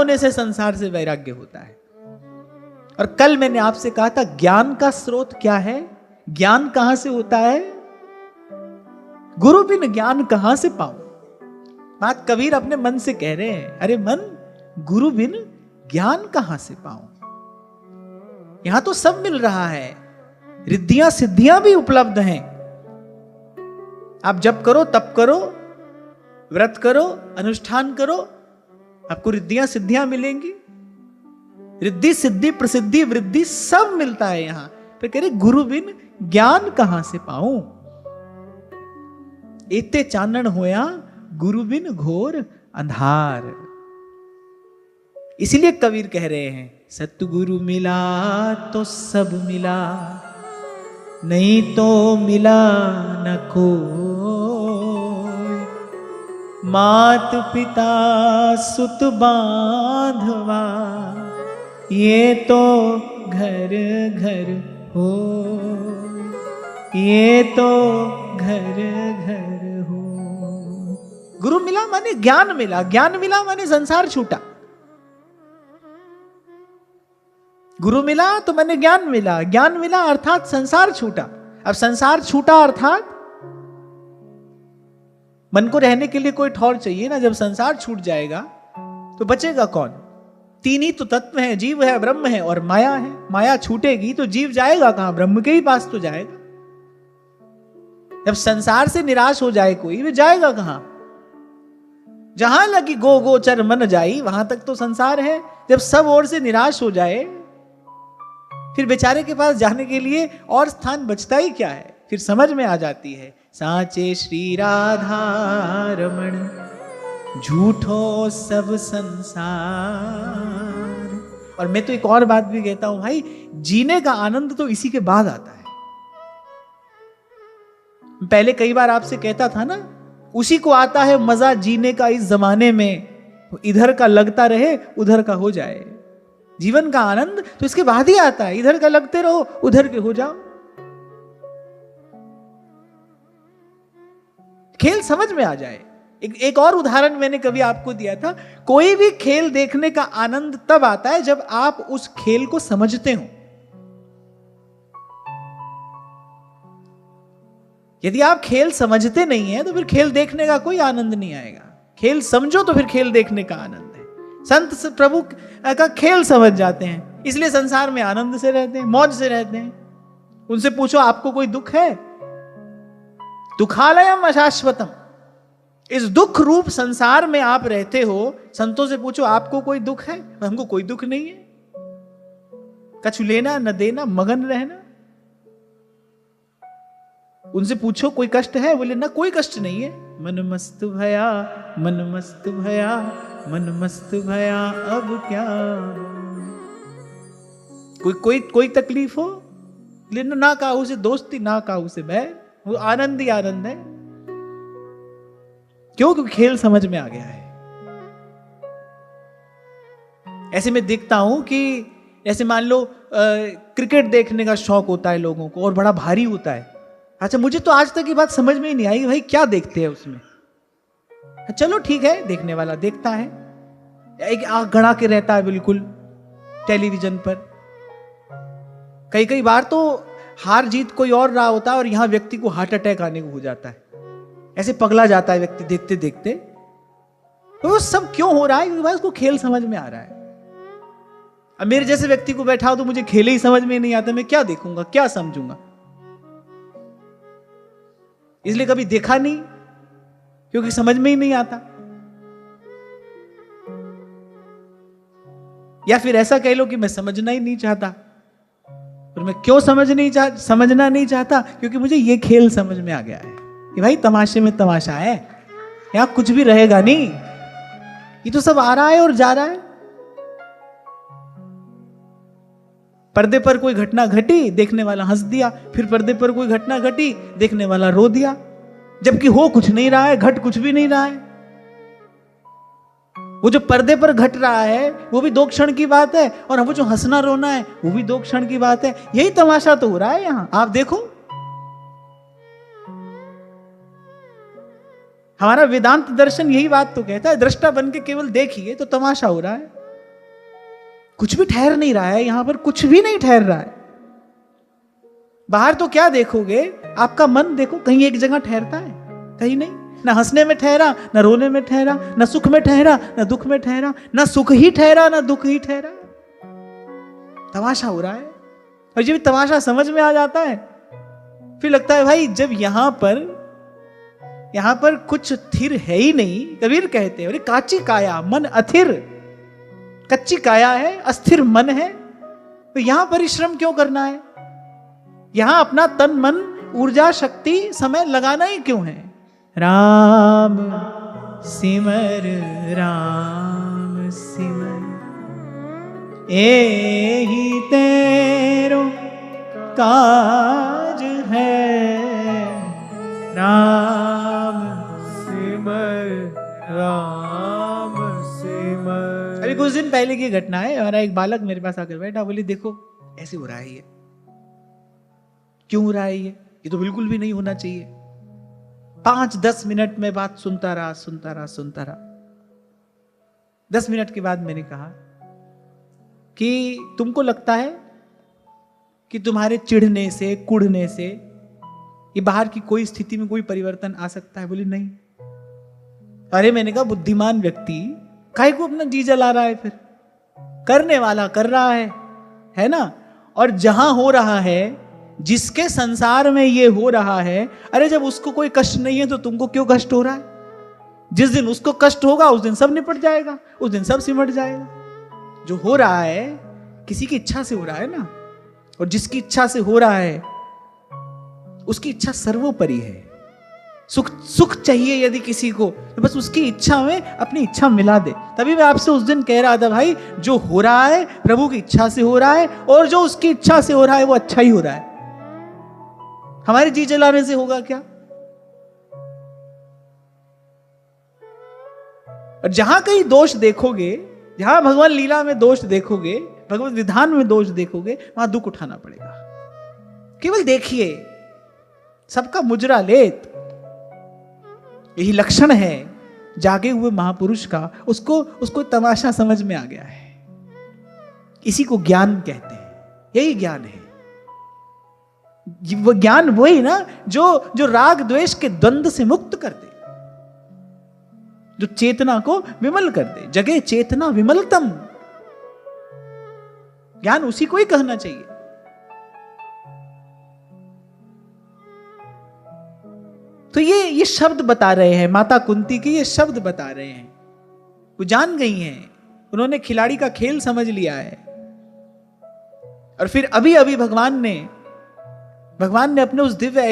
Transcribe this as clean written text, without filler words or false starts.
होने से संसार से वैराग्य होता है। और कल मैंने आपसे कहा था ज्ञान का स्रोत क्या है, ज्ञान कहां से होता है? गुरु बिन ज्ञान कहां से पाऊं। बात कबीर अपने मन से कह रहे हैं, अरे मन, गुरु बिन ज्ञान कहां से पाऊं। यहां तो सब मिल रहा है, रिद्धियां सिद्धियां भी उपलब्ध हैं। आप जप करो, तप करो, व्रत करो, अनुष्ठान करो, आपको रिद्धियां सिद्धियां मिलेंगी। रिद्धि सिद्धि प्रसिद्धि वृद्धि सब मिलता है यहां पर। कह रहे गुरु बिन ज्ञान कहां से पाऊं। एते चानन होया गुरु बिन घोर अंधार। इसीलिए कबीर कह रहे हैं सतगुरु मिला तो सब मिला, नहीं तो मिला न कोई। मात पिता सुत बांधवा, ये तो घर घर हो, ये तो घर घर हो। गुरु मिला माने ज्ञान मिला, ज्ञान मिला माने संसार छूटा। गुरु मिला तो मैंने ज्ञान मिला, ज्ञान मिला अर्थात संसार छूटा। अब संसार छूटा अर्थात मन को रहने के लिए कोई ठौर चाहिए ना। जब संसार छूट जाएगा तो बचेगा कौन? तीन ही तो तत्व हैं, जीव है, ब्रह्म है और माया है। माया छूटेगी तो जीव जाएगा कहां? ब्रह्म के ही पास तो जाएगा। जब संसार से निराश हो जाए कोई, वे जाएगा कहां? जहां लगी गो गोचर मन जाई, वहां तक तो संसार है। जब सब ओर से निराश हो जाए, फिर बेचारे के पास जाने के लिए और स्थान बचता ही क्या है? फिर समझ में आ जाती है साचे श्री राधा रमण, झूठो सब संसार। और मैं तो एक और बात भी कहता हूं भाई, जीने का आनंद तो इसी के बाद आता है। पहले कई बार आपसे कहता था ना, उसी को आता है मजा जीने का इस जमाने में, इधर का लगता रहे उधर का हो जाए। जीवन का आनंद तो इसके बाद ही आता है। इधर का लगते रहो उधर के हो जाओ। खेल समझ में आ जाए। एक और उदाहरण मैंने कभी आपको दिया था, कोई भी खेल देखने का आनंद तब आता है जब आप उस खेल को समझते हो। यदि आप खेल समझते नहीं है तो फिर खेल देखने का कोई आनंद नहीं आएगा। खेल समझो तो फिर खेल देखने का आनंद है। संत प्रभु का खेल समझ जाते हैं, इसलिए संसार में आनंद से रहते हैं, मौज से रहते हैं। उनसे पूछो आपको कोई दुख है? दुखालयम अशाश्वतम, इस दुख रूप संसार में आप रहते हो। संतों से पूछो आपको कोई दुख है? हमको कोई दुख नहीं है। कछु लेना न देना, मगन रहना। उनसे पूछो कोई कष्ट है? बोले ना कोई कष्ट नहीं है। मन मस्त भया, मन मस्त भया, मन मस्त भया, अब क्या? कोई तकलीफ हो? लेना ना काहू से दोस्ती, ना काहू से बैर, वो आनंद ही आनंद है। क्यों? क्योंकि खेल समझ में आ गया है। ऐसे में देखता हूं कि ऐसे मान लो क्रिकेट देखने का शौक होता है लोगों को और बड़ा भारी होता है। अच्छा, मुझे तो आज तक ये बात समझ में ही नहीं आई भाई क्या देखते हैं उसमें। चलो ठीक है, देखने वाला देखता है, एक आंख गड़ा के रहता है बिल्कुल टेलीविजन पर। कई कई बार तो हार जीत कोई और रहा होता है और यहां व्यक्ति को हार्ट अटैक आने को हो जाता है। ऐसे पगला जाता है व्यक्ति देखते देखते। तो वो सब क्यों हो रहा है? क्योंकि भाई उसको खेल समझ में आ रहा है। अब मेरे जैसे व्यक्ति को बैठा हो तो मुझे खेल ही समझ में नहीं आता, मैं क्या देखूंगा, क्या समझूंगा? इसलिए कभी देखा नहीं, क्योंकि समझ में ही नहीं आता। या फिर ऐसा कह लो कि मैं समझना ही नहीं चाहता। और मैं क्यों समझना नहीं चाहता? क्योंकि मुझे ये खेल समझ में आ गया है कि भाई तमाशे में तमाशा है, यहां कुछ भी रहेगा नहीं, ये तो सब आ रहा है और जा रहा है। पर्दे पर कोई घटना घटी, देखने वाला हंस दिया, फिर पर्दे पर कोई घटना घटी, देखने वाला रो दिया, जबकि हो कुछ नहीं रहा है, घट कुछ भी नहीं रहा है। वो जो पर्दे पर घट रहा है वो भी 2 क्षण की बात है, और वो जो हंसना रोना है वो भी 2 क्षण की बात है। यही तमाशा तो हो रहा है यहां, आप देखो। हमारा वेदांत दर्शन यही बात तो कहता है, दृष्टा बन के केवल देखिए तो तमाशा हो रहा है। कुछ भी ठहर नहीं रहा है यहां पर, कुछ भी नहीं ठहर रहा है। बाहर तो क्या देखोगे, आपका मन देखो, कहीं एक जगह ठहरता है? कहीं नहीं। ना हंसने में ठहरा, ना रोने में ठहरा, ना सुख में ठहरा, ना दुख में ठहरा, ना सुख ही ठहरा, ना दुख ही ठहरा। तमाशा हो रहा है। और जब तमाशा समझ में आ जाता है, फिर लगता है भाई जब यहां पर कुछ स्थिर है ही नहीं। कबीर कहते हैं, अरे काची काया मन अथिर, कच्ची काया है, अस्थिर मन है, तो यहां परिश्रम क्यों करना है? यहां अपना तन मन ऊर्जा शक्ति समय लगाना ही क्यों है? राम सिमर, राम सिमर, एही तेरो काज है, राम सिमर, राम सिमर। अभी कुछ दिन पहले की घटना है, हमारा एक बालक मेरे पास आकर बैठा, बोली देखो ऐसे हो रहा है ये, क्यों हो रहा है ये तो बिल्कुल भी नहीं होना चाहिए। 5-10 मिनट में बात सुनता रहा। 10 मिनट के बाद मैंने कहा कि तुमको लगता है कि तुम्हारे चिढ़ने से, कुढ़ने से ये बाहर की कोई स्थिति में कोई परिवर्तन आ सकता है? बोली नहीं। अरे मैंने कहा बुद्धिमान व्यक्ति काहे को अपना जी जला रहा है? फिर करने वाला कर रहा है ना? और जहां हो रहा है, जिसके संसार में ये हो रहा है, अरे जब उसको कोई कष्ट नहीं है तो तुमको क्यों कष्ट हो रहा है? जिस दिन उसको कष्ट होगा उस दिन सब निपट जाएगा, उस दिन सब सिमट जाएगा। जो हो रहा है किसी की इच्छा से हो रहा है ना, और जिसकी इच्छा से हो रहा है उसकी इच्छा सर्वोपरि है। सुख चाहिए यदि किसी को, तो बस उसकी इच्छा में अपनी इच्छा मिला दे। तभी मैं आपसे उस दिन कह रहा था, भाई जो हो रहा है प्रभु की इच्छा से हो रहा है, और जो उसकी इच्छा से हो रहा है वो अच्छा ही हो रहा है। हमारे जी जलाने से होगा क्या? और जहां कहीं दोष देखोगे, जहां भगवान लीला में दोष देखोगे, भगवत विधान में दोष देखोगे, वहां दुख उठाना पड़ेगा। केवल देखिए, सबका मुजरा लेत, यही लक्षण है जागे हुए महापुरुष का। उसको तमाशा समझ में आ गया है। इसी को ज्ञान कहते हैं। यही ज्ञान है। वो ज्ञान वही ना जो राग द्वेष के द्वंद्व से मुक्त कर दे, जो चेतना को विमल कर दे। जगे चेतना विमलतम, ज्ञान उसी को ही कहना चाहिए। तो ये शब्द बता रहे हैं, माता कुंती के ये शब्द बता रहे हैं। वो जान गई हैं, उन्होंने खिलाड़ी का खेल समझ लिया है। और फिर अभी अभी भगवान ने अपने उस दिव्य